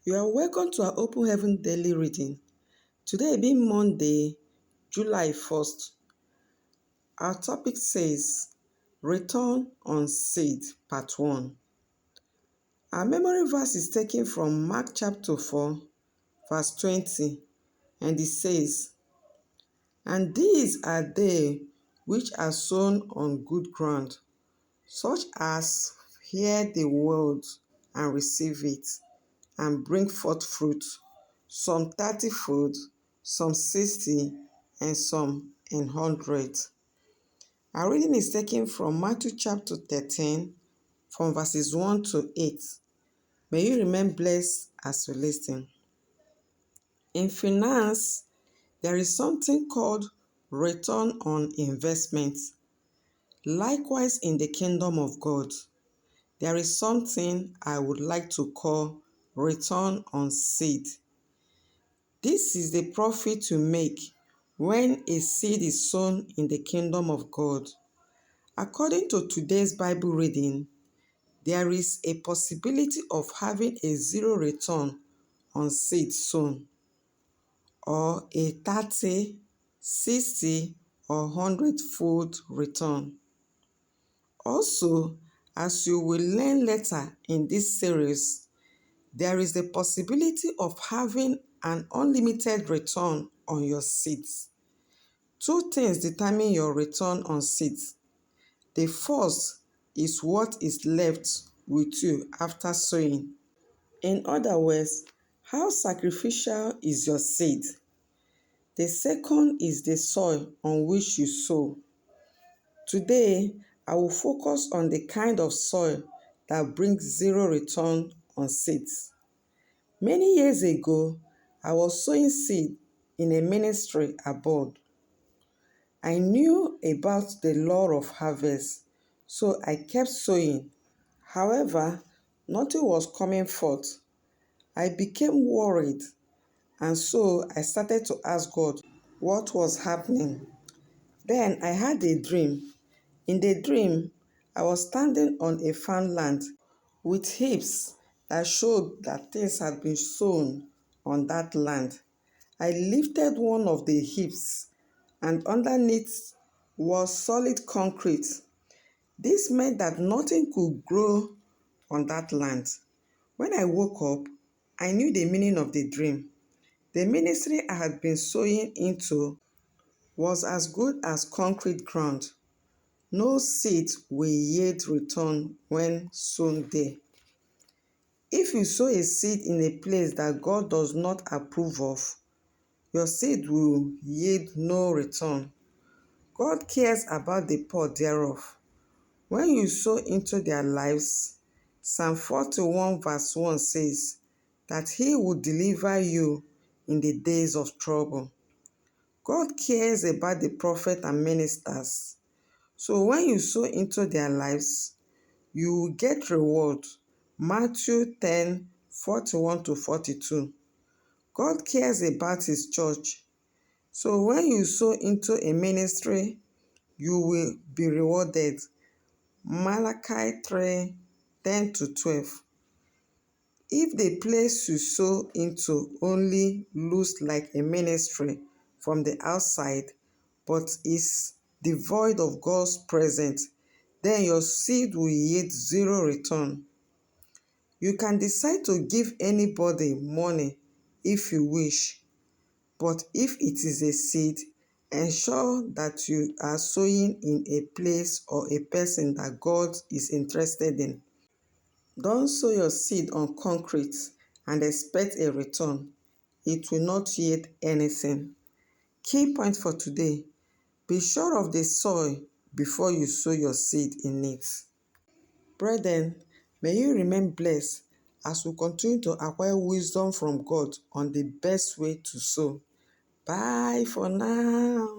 You are welcome to our Open Heaven Daily Reading. Today being Monday, July 1st, our topic says, Return on Seed, Part 1. Our memory verse is taken from Mark chapter 4, verse 20, and it says, And these are they which are sown on good ground, such as hear the word and receive it, and bring forth fruit, some 30-fold, some 60, and some 100. Our reading is taken from Matthew chapter 13, from verses 1 to 8. May you remain blessed as you listen. In finance, there is something called return on investment. Likewise, in the kingdom of God, there is something I would like to call return on seed. This is the profit you make when a seed is sown in the kingdom of God. According to today's Bible reading, there is a possibility of having a zero return on seed sown, or a 30, 60, or 100-fold return. Also, as you will learn later in this series, there is the possibility of having an unlimited return on your seeds. Two things determine your return on seeds. The first is what is left with you after sowing. In other words, how sacrificial is your seed? The second is the soil on which you sow. Today, I will focus on the kind of soil that brings zero return on seeds. Many years ago, I was sowing seed in a ministry abroad. I knew about the law of harvest, so I kept sowing. However, nothing was coming forth. I became worried, and so I started to ask God what was happening. Then I had a dream. In the dream, I was standing on a farmland with heaps that showed that things had been sown on that land. I lifted one of the heaps, and underneath was solid concrete. This meant that nothing could grow on that land. When I woke up, I knew the meaning of the dream. The ministry I had been sowing into was as good as concrete ground. No seed will yield return when sown there. If you sow a seed in a place that God does not approve of, your seed will yield no return. God cares about the poor thereof. When you sow into their lives, Psalm 41 verse 1 says that He will deliver you in the days of trouble. God cares about the prophet and ministers. So when you sow into their lives, you will get reward. Matthew 10:41 to 42. God cares about His church. So when you sow into a ministry, you will be rewarded. Malachi 3:10 to 12. If the place you sow into only looks like a ministry from the outside, but is devoid of God's presence, then your seed will yield zero return. You can decide to give anybody money if you wish, but if it is a seed, ensure that you are sowing in a place or a person that God is interested in. Don't sow your seed on concrete and expect a return. It will not yield anything. Key point for today: be sure of the soil before you sow your seed in it. Brethren, may you remain blessed as we continue to acquire wisdom from God on the best way to sow. Bye for now.